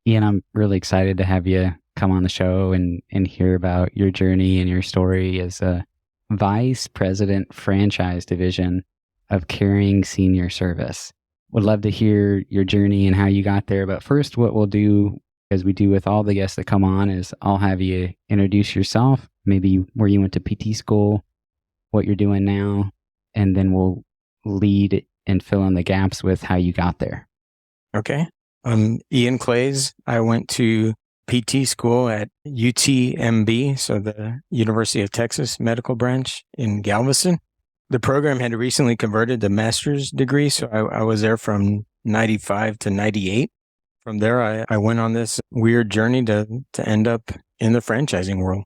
Ian, I'm really excited to have you come on the show and hear about your journey and your story as a vice president franchise division of Caring Senior Service. Would love to hear your journey and how you got there. But first, what we'll do, as we do with all the guests that come on, is I'll have you introduce yourself, maybe where you went to PT school, what you're doing now, and then we'll lead and fill in the gaps with how you got there. Okay. I'm Ian Klaes. I went to PT school at UTMB, so the University of Texas Medical Branch in Galveston. The program had recently converted to master's degree, so I was there from 95 to 98. From there, I went on this weird journey to end up in the franchising world.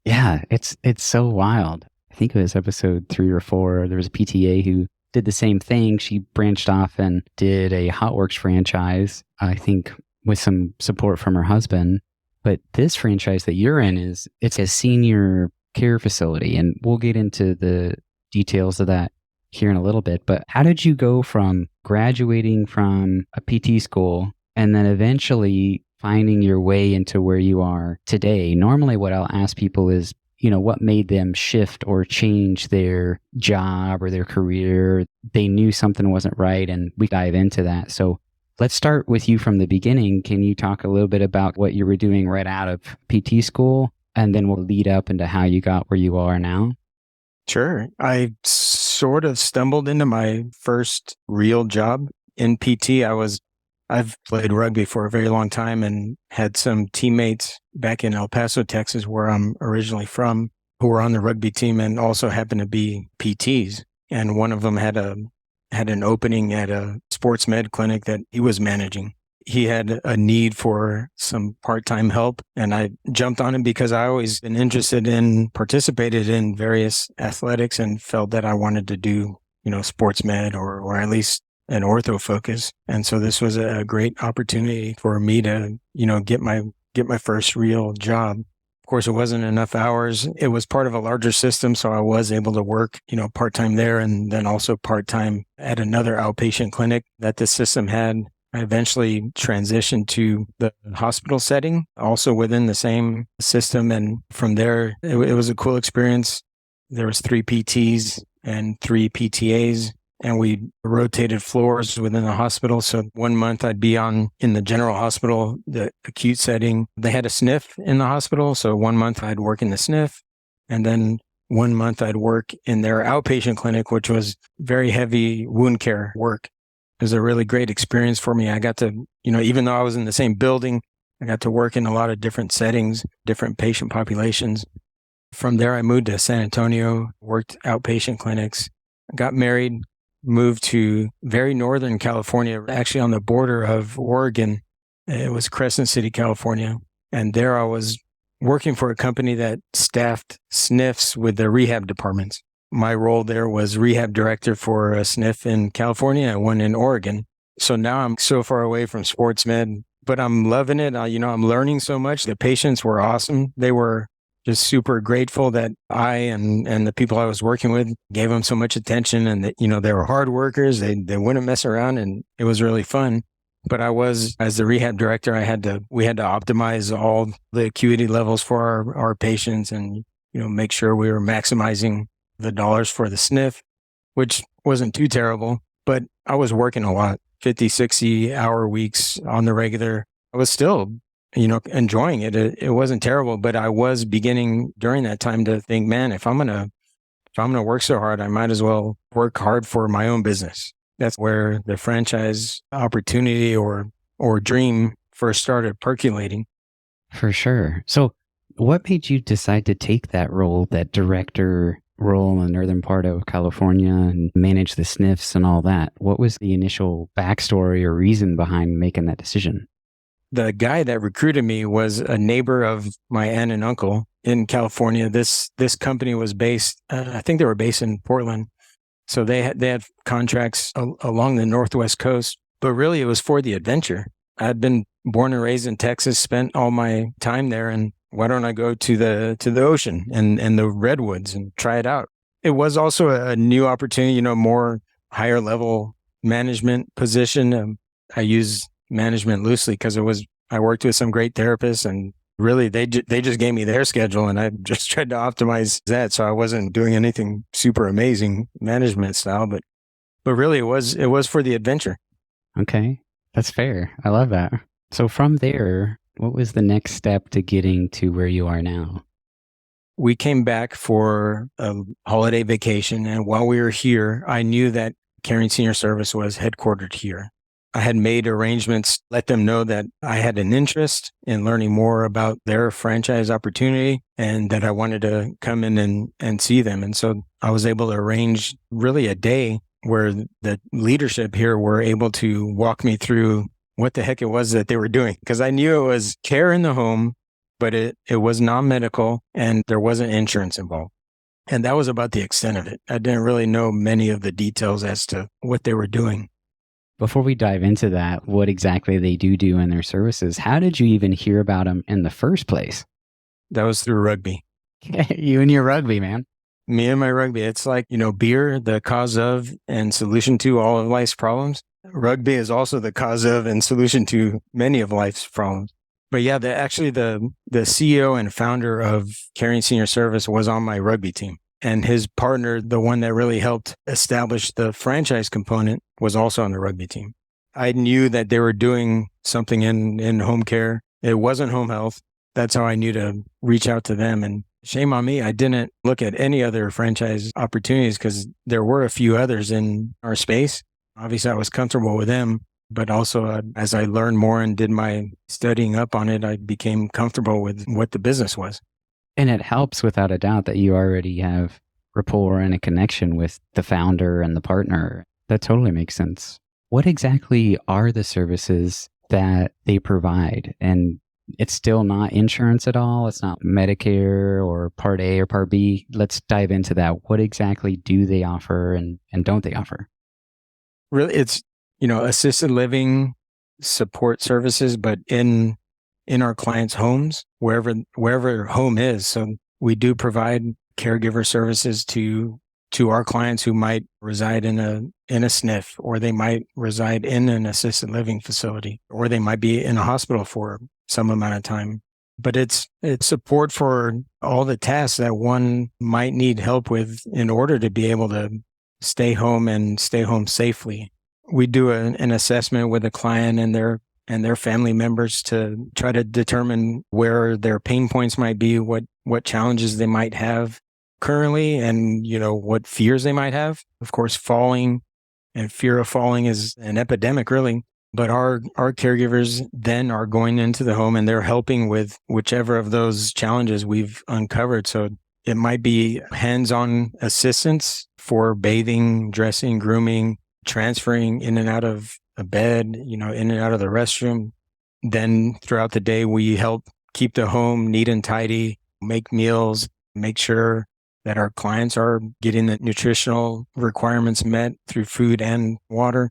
Yeah, it's so wild. I think it was episode 3 or 4. There was a PTA who did the same thing. She branched off and did a HotWorks franchise, I think with some support from her husband. But this franchise that you're in it's a senior care facility, and we'll get into the details of that here in a little bit. But how did you go from graduating from a PT school and then eventually finding your way into where you are today? Normally what I'll ask people is, what made them shift or change their job or their career? They knew something wasn't right, and we dive into that. So let's start with you from the beginning. Can you talk a little bit about what you were doing right out of PT school? And then we'll lead up into how you got where you are now. Sure. I sort of stumbled into my first real job in PT. I've played rugby for a very long time and had some teammates back in El Paso, Texas, where I'm originally from, who were on the rugby team and also happened to be PTs. And one of them had an opening at a sports med clinic that he was managing. He had a need for some part-time help, and I jumped on him because I always been participated in various athletics and felt that I wanted to do, sports med or at least an ortho focus. And so this was a great opportunity for me to, get my first real job. Of course, it wasn't enough hours. It was part of a larger system, so I was able to work, part-time there and then also part-time at another outpatient clinic that the system had. I eventually transitioned to the hospital setting, also within the same system. And from there, it was a cool experience. There was 3 PTs and 3 PTAs, and we rotated floors within the hospital. So 1 month I'd be in the general hospital, the acute setting. They had a SNF in the hospital. So 1 month I'd work in the SNF, and then 1 month I'd work in their outpatient clinic, which was very heavy wound care work. It was a really great experience for me. I got to, even though I was in the same building, I got to work in a lot of different settings, different patient populations. From there, I moved to San Antonio, worked outpatient clinics, got married, moved to very northern California, actually on the border of Oregon. It was Crescent City, California. And there I was working for a company that staffed SNFs with the rehab departments. My role there was rehab director for a SNF in California and one in Oregon. So now I'm so far away from sports med, but I'm loving it. I'm learning so much. The patients were awesome. They were just super grateful that I and the people I was working with gave them so much attention, and that, they were hard workers. They wouldn't mess around, and it was really fun. But as the rehab director, we had to optimize all the acuity levels for our patients and, make sure we were maximizing the dollars for the SNF, which wasn't too terrible, but I was working a lot, 50, 60 hour weeks on the regular. I was still, enjoying it. It wasn't terrible, but I was beginning during that time to think, man, if I'm going to work so hard, I might as well work hard for my own business. That's where the franchise opportunity or dream first started percolating. For sure. So what made you decide to take that role, that director role in the northern part of California, and manage the SNFs and all that? What was the initial backstory or reason behind making that decision? The guy that recruited me was a neighbor of my aunt and uncle in California. This company was based, I think they were based in Portland. So they had contracts along the Northwest coast, but really it was for the adventure. I'd been born and raised in Texas, spent all my time there, and why don't I go to the ocean and the redwoods and try it out? It was also a new opportunity, more higher level management position. I use management loosely because it was I worked with some great therapists, and really they just gave me their schedule, and I just tried to optimize that. So I wasn't doing anything super amazing management style, but really it was for the adventure. Okay. That's fair. I love that. So from there, what was the next step to getting to where you are now? We came back for a holiday vacation, and while we were here, I knew that Caring Senior Service was headquartered here. I had made arrangements, let them know that I had an interest in learning more about their franchise opportunity and that I wanted to come in and see them. And so I was able to arrange really a day where the leadership here were able to walk me through what the heck it was that they were doing. Because I knew it was care in the home, but it was non-medical and there wasn't insurance involved. And that was about the extent of it. I didn't really know many of the details as to what they were doing. Before we dive into that, what exactly they do in their services, how did you even hear about them in the first place? That was through rugby. You and your rugby, man. Me and my rugby. It's like, beer, the cause of and solution to all of life's problems. Rugby is also the cause of and solution to many of life's problems. But yeah, the CEO and founder of Caring Senior Service was on my rugby team. And his partner, the one that really helped establish the franchise component, was also on the rugby team. I knew that they were doing something in home care. It wasn't home health. That's how I knew to reach out to them. And shame on me, I didn't look at any other franchise opportunities because there were a few others in our space. Obviously, I was comfortable with them. But also, as I learned more and did my studying up on it, I became comfortable with what the business was. And it helps without a doubt that you already have rapport and a connection with the founder and the partner. That totally makes sense. What exactly are the services that they provide? And it's still not insurance at all. It's not Medicare or Part A or Part B. Let's dive into that. What exactly do they offer and don't they offer? Really, it's assisted living support services, but in our clients' homes, wherever home is. So we do provide caregiver services to our clients who might reside in a SNF, or they might reside in an assisted living facility, or they might be in a hospital for some amount of time. But it's support for all the tasks that one might need help with in order to be able to stay home and stay home safely. We do an assessment with a client and their family members to try to determine where their pain points might be, what challenges they might have currently, and what fears they might have. Of course, falling and fear of falling is an epidemic, really. But our caregivers then are going into the home and they're helping with whichever of those challenges we've uncovered. So it might be hands-on assistance for bathing, dressing, grooming, transferring in and out of a bed, in and out of the restroom. Then throughout the day, we help keep the home neat and tidy, make meals, make sure that our clients are getting the nutritional requirements met through food and water.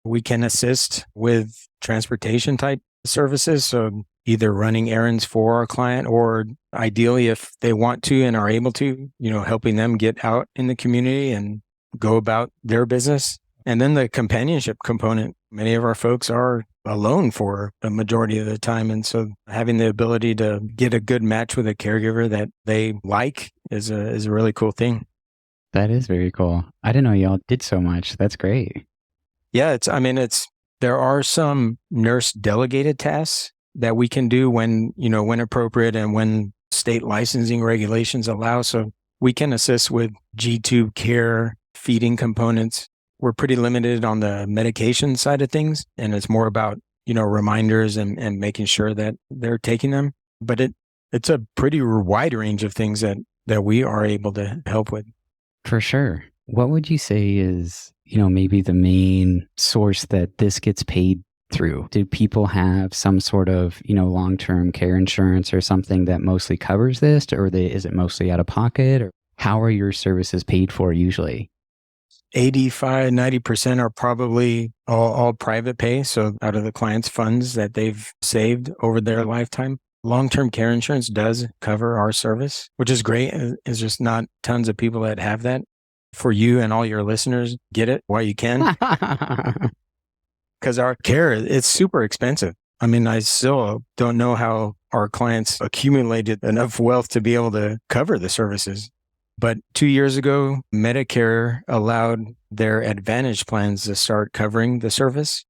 We can assist with transportation type services. So either running errands for our client, or ideally, if they want to and are able to, helping them get out in the community and go about their business. And then the companionship component. Many of our folks are alone for a majority of the time. And so having the ability to get a good match with a caregiver that they like is a really cool thing. That is very cool. I didn't know y'all did so much. That's great. Yeah, there are some nurse delegated tasks that we can do when appropriate and when state licensing regulations allow. So we can assist with G-tube care, feeding components. We're pretty limited on the medication side of things, and it's more about, reminders and making sure that they're taking them. But it's a pretty wide range of things that we are able to help with. For sure. What would you say is, maybe the main source that this gets paid through? Do people have some sort of, long-term care insurance or something that mostly covers this, or is it mostly out of pocket? Or how are your services paid for usually? 85-90% are probably all private pay. So out of the client's funds that they've saved over their lifetime. Long-term care insurance does cover our service, which is great. It's just not tons of people that have that. For you and all your listeners, get it while you can. Because our care, it's super expensive. I mean, I still don't know how our clients accumulated enough wealth to be able to cover the services. But 2 years ago, Medicare allowed their Advantage plans to start covering the service.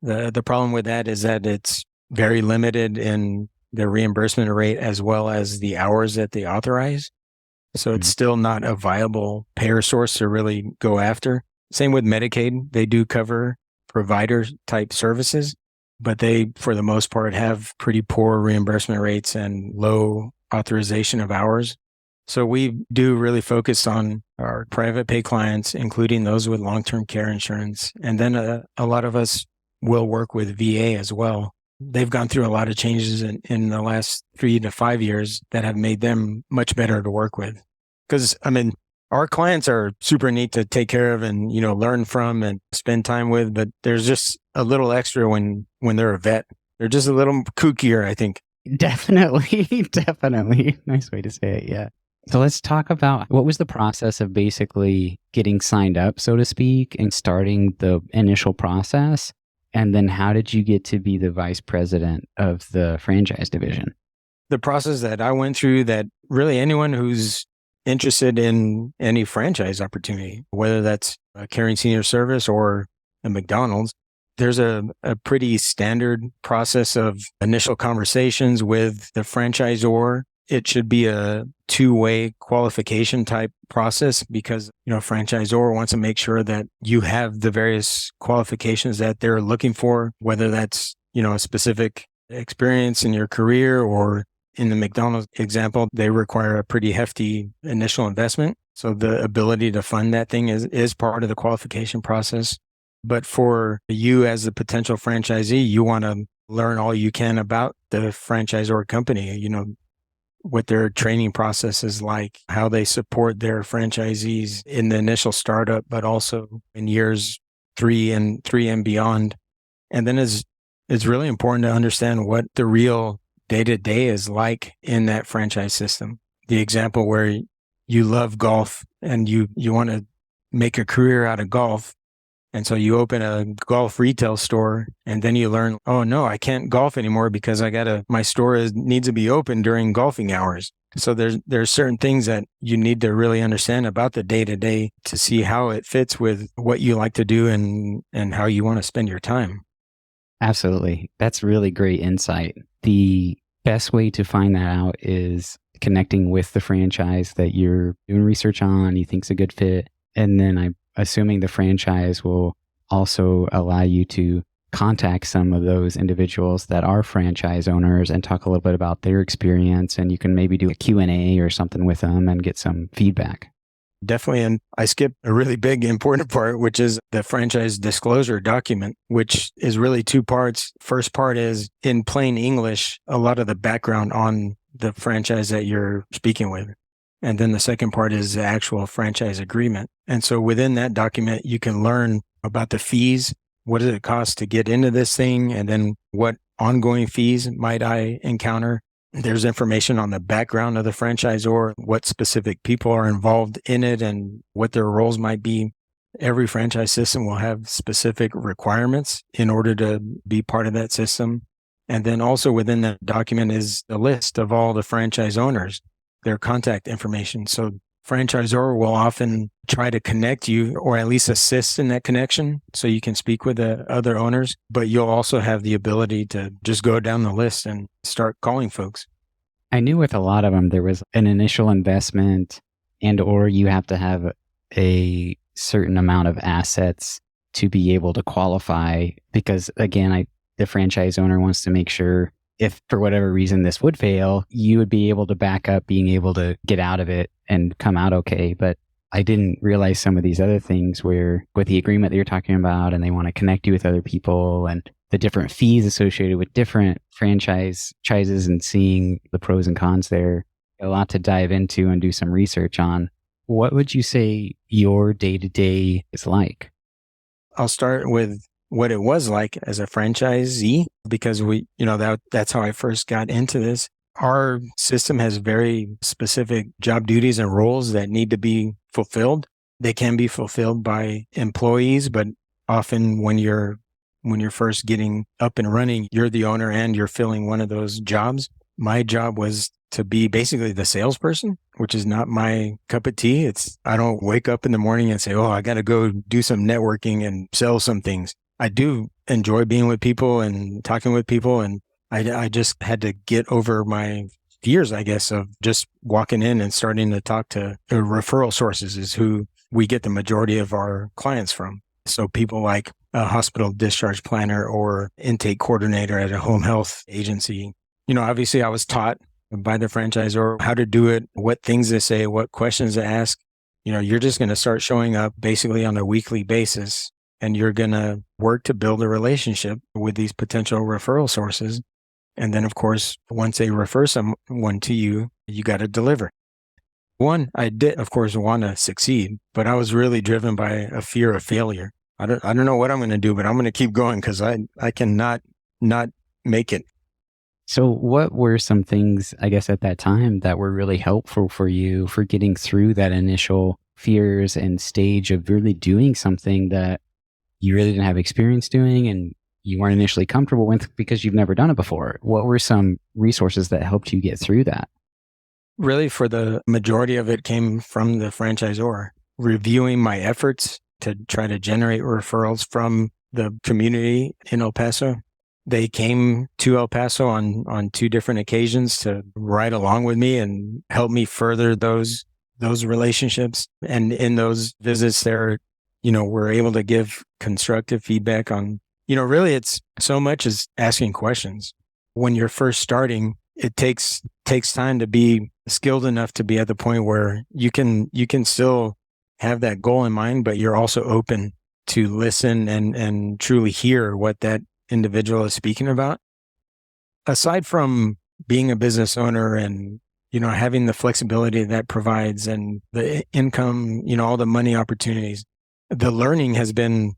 The problem with that is that it's very limited in the reimbursement rate as well as the hours that they authorize. So it's still not a viable payer source to really go after. Same with Medicaid. They do cover provider type services, but they, for the most part, have pretty poor reimbursement rates and low authorization of hours. So we do really focus on our private pay clients, including those with long-term care insurance. And then a lot of us will work with VA as well. They've gone through a lot of changes in the last 3 to 5 years that have made them much better to work with. Because, I mean, our clients are super neat to take care of and, learn from and spend time with, but there's just a little extra when they're a vet. They're just a little kookier, I think. Definitely. Definitely. Nice way to say it. Yeah. So let's talk about what was the process of basically getting signed up, so to speak, and starting the initial process. And then how did you get to be the vice president of the franchise division? The process that I went through, that really anyone who's interested in any franchise opportunity, whether that's a caring senior service or a McDonald's, there's a pretty standard process of initial conversations with the franchisor. It should be a two-way qualification type process because, franchisor wants to make sure that you have the various qualifications that they're looking for, whether that's, a specific experience in your career, or in the McDonald's example, they require a pretty hefty initial investment. So the ability to fund that thing is part of the qualification process. But for you as a potential franchisee, you want to learn all you can about the franchisor company, what their training process is like, how they support their franchisees in the initial startup, but also in years three and beyond. And then it's really important to understand what the real day-to-day is like in that franchise system. The example where you love golf and you want to make a career out of golf. And so you open a golf retail store and then you learn, oh no, I can't golf anymore because my store needs to be open during golfing hours. So there's certain things that you need to really understand about the day-to-day to see how it fits with what you like to do and how you want to spend your time. Absolutely. That's really great insight. The best way to find that out is connecting with the franchise that you're doing research on, you think's a good fit. And then I'm assuming the franchise will also allow you to contact some of those individuals that are franchise owners and talk a little bit about their experience. And you can maybe do a Q&A or something with them and get some feedback. Definitely. And I skipped a really big important part, which is the franchise disclosure document, which is really two parts. First part is in plain English, a lot of the background on the franchise that you're speaking with. And then the second part is the actual franchise agreement. And so within that document, you can learn about the fees. What does it cost to get into this thing? And then what ongoing fees might I encounter? There's information on the background of the franchisor, what specific people are involved in it and what their roles might be. Every franchise system will have specific requirements in order to be part of that system. And then also within that document is a list of all the franchise owners, their contact information. So franchisor will often try to connect you or at least assist in that connection so you can speak with the other owners, but you'll also have the ability to just go down the list and start calling folks. I knew with a lot of them, there was an initial investment or you have to have a certain amount of assets to be able to qualify because again, the franchise owner wants to make sure if for whatever reason this would fail, you would be able to back up being able to get out of it and come out okay. But I didn't realize some of these other things where with the agreement that you're talking about and they want to connect you with other people and the different fees associated with different franchises and seeing the pros and cons there, a lot to dive into and do some research on. What would you say your day-to-day is like? I'll start with what it was like as a franchisee, because that's how I first got into this. Our system has very specific job duties and roles that need to be fulfilled. They can be fulfilled by employees, but often when you're when you're first getting up and running, you're the owner and you're filling one of those jobs. My job was to be basically the salesperson, which is not my cup of tea. I don't wake up in the morning and say, oh, I got to go do some networking and sell some things. I do enjoy being with people and talking with people. And I just had to get over my fears, I guess, of just walking in and starting to talk to referral sources is who we get the majority of our clients from. So people like a hospital discharge planner or intake coordinator at a home health agency. Obviously I was taught by the franchisor how to do it, what things to say, what questions to ask. You're just going to start showing up basically on a weekly basis, and you're going to work to build a relationship with these potential referral sources. And then, of course, once they refer someone to you, you got to deliver. One, I did, of course, want to succeed, but I was really driven by a fear of failure. I don't know what I'm going to do, but I'm going to keep going because I cannot not make it. So what were some things, I guess, at that time that were really helpful for you for getting through that initial fears and stage of really doing something that you really didn't have experience doing and you weren't initially comfortable with because you've never done it before? What were some resources that helped you get through that? Really, for the majority of it came from the franchisor, reviewing my efforts to try to generate referrals from the community in El Paso. They came to El Paso on 2 different occasions to ride along with me and help me further those relationships. And in those visits there, we're able to give constructive feedback on, really it's so much as asking questions. When you're first starting, it takes time to be skilled enough to be at the point where you can still have that goal in mind, but you're also open to listen and truly hear what that individual is speaking about. Aside from being a business owner and, having the flexibility that provides and the income, all the money opportunities, the learning has been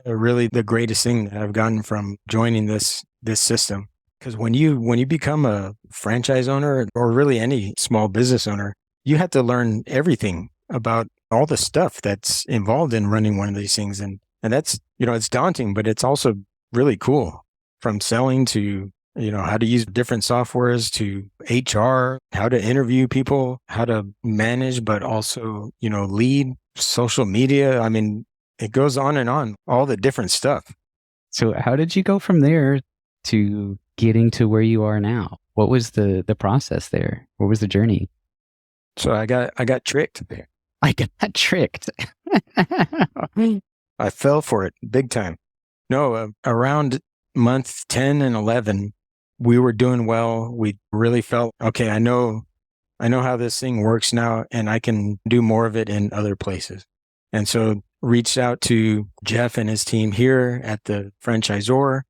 really the greatest thing that I've gotten from joining this system. Because when you become a franchise owner or really any small business owner, you have to learn everything about all the stuff that's involved in running one of these things. And that's, it's daunting, but it's also really cool, from selling to, how to use different softwares to HR, how to interview people, how to manage, but also, lead social media. I mean, it goes on and on, all the different stuff. So how did you go from there to getting to where you are now? What was the process there? What was the journey? So I got tricked there. I got tricked. I fell for it big time. No, around month 10 and 11, we were doing well. We really felt, okay, I know how this thing works now, and I can do more of it in other places. And so reached out to Jeff and his team here at the franchisor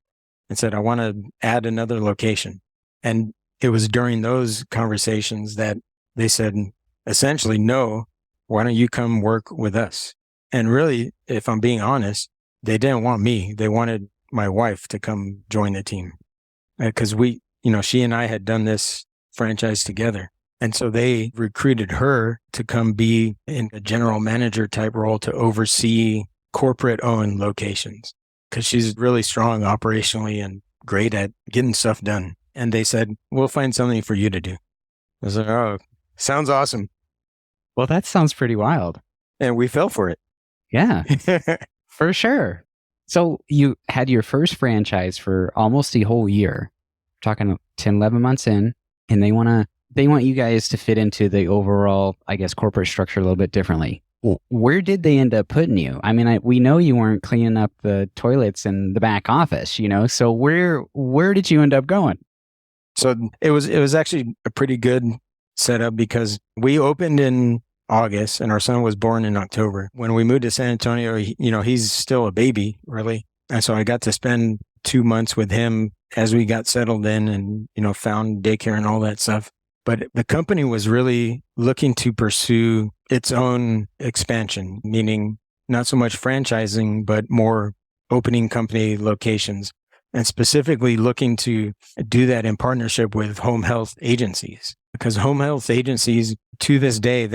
and said, I want to add another location. And it was during those conversations that they said, essentially, no, why don't you come work with us? And really, if I'm being honest, they didn't want me. They wanted my wife to come join the team because she and I had done this franchise together. And so they recruited her to come be in a general manager type role to oversee corporate owned locations because she's really strong operationally and great at getting stuff done. And they said, we'll find something for you to do. I was like, oh, sounds awesome. Well, that sounds pretty wild. And we fell for it. Yeah, for sure. So you had your first franchise for almost a whole year, talking 10, 11 months in, and they want you guys to fit into the overall, I guess, corporate structure a little bit differently. Where did they end up putting you? I mean, we know you weren't cleaning up the toilets in the back office, so where did you end up going? So it was actually a pretty good setup because we opened in August and our son was born in October. When we moved to San Antonio, he's still a baby, really. And so I got to spend 2 months with him as we got settled in and, found daycare and all that stuff. But the company was really looking to pursue its own expansion, meaning not so much franchising, but more opening company locations, and specifically looking to do that in partnership with home health agencies. Because home health agencies, to this day,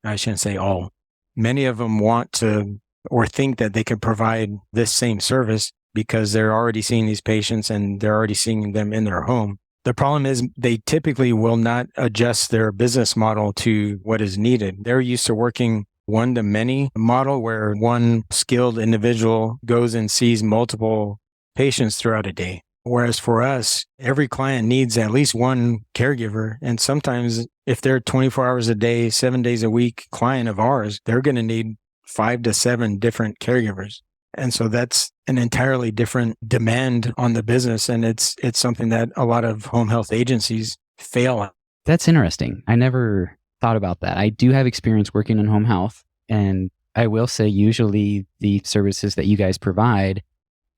I shouldn't say all, many of them want to or think that they can provide this same service because they're already seeing these patients and they're already seeing them in their home. The problem is they typically will not adjust their business model to what is needed. They're used to working one-to-many model where one skilled individual goes and sees multiple patients throughout a day. Whereas for us, every client needs at least one caregiver. And sometimes if they're 24 hours a day, 7 days a week client of ours, they're going to need 5 to 7 different caregivers. And so that's an entirely different demand on the business. And it's something that a lot of home health agencies fail at. That's interesting. I never thought about that. I do have experience working in home health. And I will say, usually the services that you guys provide,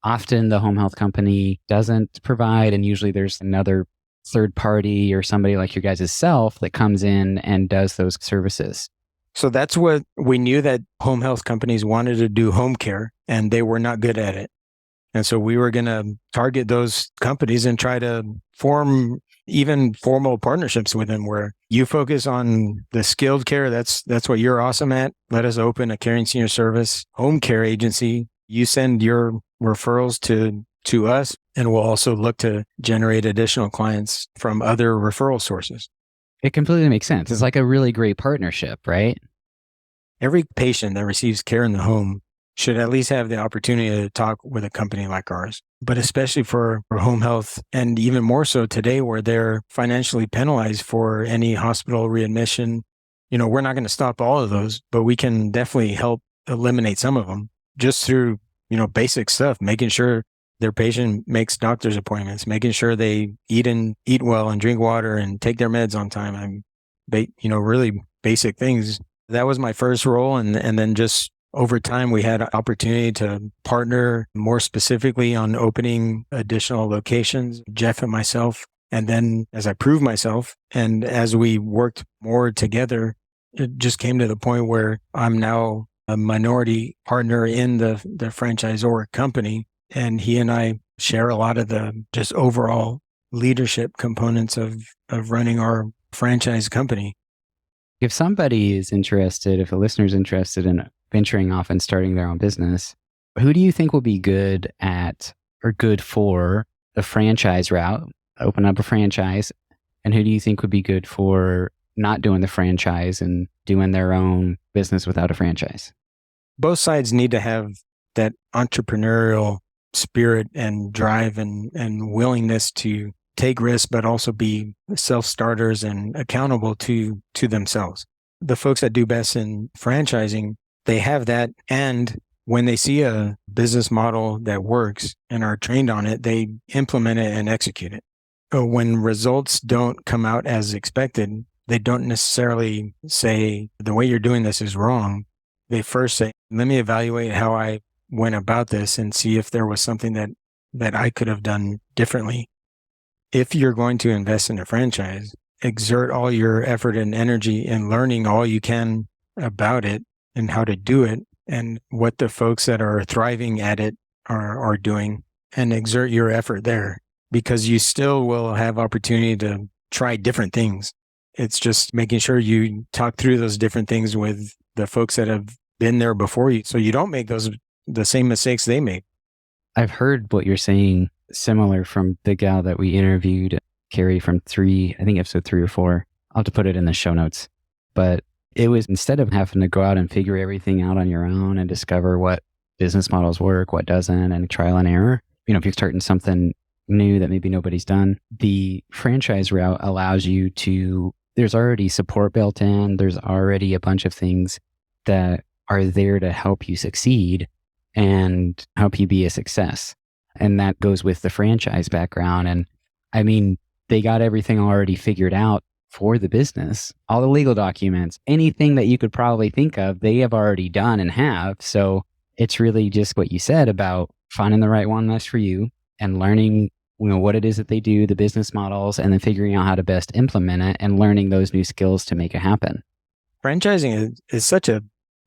often the home health company doesn't provide. And usually there's another third party or somebody like your guys' self that comes in and does those services. So that's what we knew, that home health companies wanted to do home care and they were not good at it. And so we were going to target those companies and try to form even formal partnerships with them where you focus on the skilled care. That's what you're awesome at. Let us open a caring senior service home care agency. You send your referrals to us, and we'll also look to generate additional clients from other referral sources. It completely makes sense. It's like a really great partnership, right? Every patient that receives care in the home should at least have the opportunity to talk with a company like ours. But especially for home health, and even more so today where they're financially penalized for any hospital readmission, we're not going to stop all of those, but we can definitely help eliminate some of them just through, basic stuff, making sure their patient makes doctor's appointments, making sure they eat well and drink water and take their meds on time. Really basic things. That was my first role. And then just over time, we had an opportunity to partner more specifically on opening additional locations, Jeff and myself. And then as I proved myself and as we worked more together, it just came to the point where I'm now a minority partner in the franchisor company. And he and I share a lot of the just overall leadership components of running our franchise company. If somebody is interested, if a listener is interested in venturing off and starting their own business, who do you think will be good at or good for the franchise route, open up a franchise? And who do you think would be good for not doing the franchise and doing their own business without a franchise? Both sides need to have that entrepreneurial spirit and drive and willingness to take risks, but also be self-starters and accountable to themselves. The folks that do best in franchising, they have that. And when they see a business model that works and are trained on it, they implement it and execute it. When results don't come out as expected, they don't necessarily say, the way you're doing this is wrong. They first say, let me evaluate how I went about this and see if there was something that I could have done differently. If you're going to invest in a franchise, exert all your effort and energy in learning all you can about it and how to do it and what the folks that are thriving at it are doing, and exert your effort there, because you still will have opportunity to try different things. It's just making sure you talk through those different things with the folks that have been there before you so you don't make the same mistakes they made. I've heard what you're saying similar from the gal that we interviewed, Carrie, from episode 3 or 4. I'll have to put it in the show notes. But it was, instead of having to go out and figure everything out on your own and discover what business models work, what doesn't, and trial and error, if you're starting something new that maybe nobody's done, the franchise route allows you to, there's already support built in. There's already a bunch of things that are there to help you succeed and help you be a success. And that goes with the franchise background. And I mean, they got everything already figured out for the business. All the legal documents, anything that you could probably think of, they have already done and have. So it's really just what you said about finding the right one that's for you and learning, what it is that they do, the business models, and then figuring out how to best implement it and learning those new skills to make it happen. Franchising is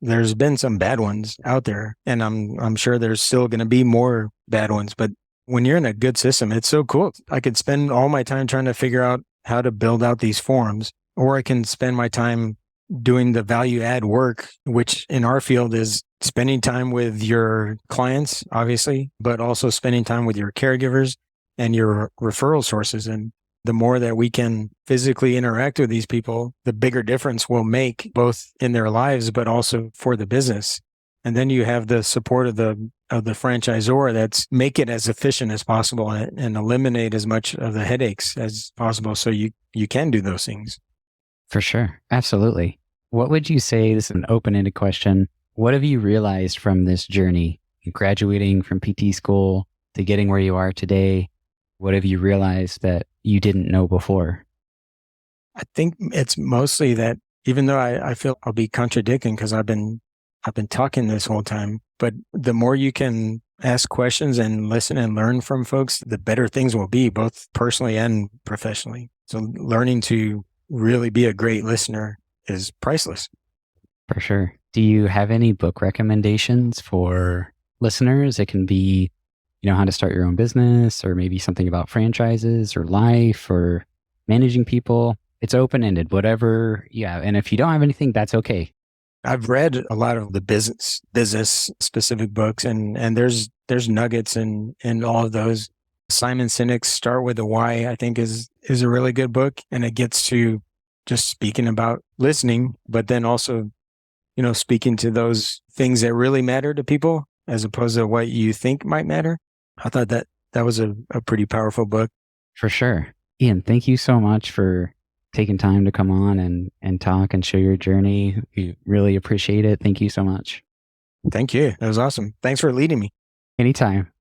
there's been some bad ones out there, and I'm sure there's still going to be more bad ones. But when you're in a good system, it's so cool. I could spend all my time trying to figure out how to build out these forms, or I can spend my time doing the value add work, which in our field is spending time with your clients, obviously, but also spending time with your caregivers and your referral sources. And the more that we can physically interact with these people, the bigger difference we'll make both in their lives, but also for the business. And then you have the support of the franchisor that's make it as efficient as possible and eliminate as much of the headaches as possible. So you can do those things. For sure. Absolutely. What would you say, this is an open-ended question, what have you realized from this journey, graduating from PT school to getting where you are today? What have you realized that you didn't know before? I think it's mostly that, even though I feel I'll be contradicting because I've been talking this whole time, but the more you can ask questions and listen and learn from folks, the better things will be, both personally and professionally. So learning to really be a great listener is priceless. For sure. Do you have any book recommendations for listeners? It can be, how to start your own business, or maybe something about franchises or life or managing people. It's open-ended, whatever. Yeah. And if you don't have anything, that's okay. I've read a lot of the business specific books, and there's nuggets in all of those. Simon Sinek's Start with the Why, I think is a really good book, and it gets to just speaking about listening, but then also, speaking to those things that really matter to people as opposed to what you think might matter. I thought that was a pretty powerful book. For sure. Ian, thank you so much for taking time to come on and talk and share your journey. We really appreciate it. Thank you so much. Thank you. That was awesome. Thanks for leading me. Anytime.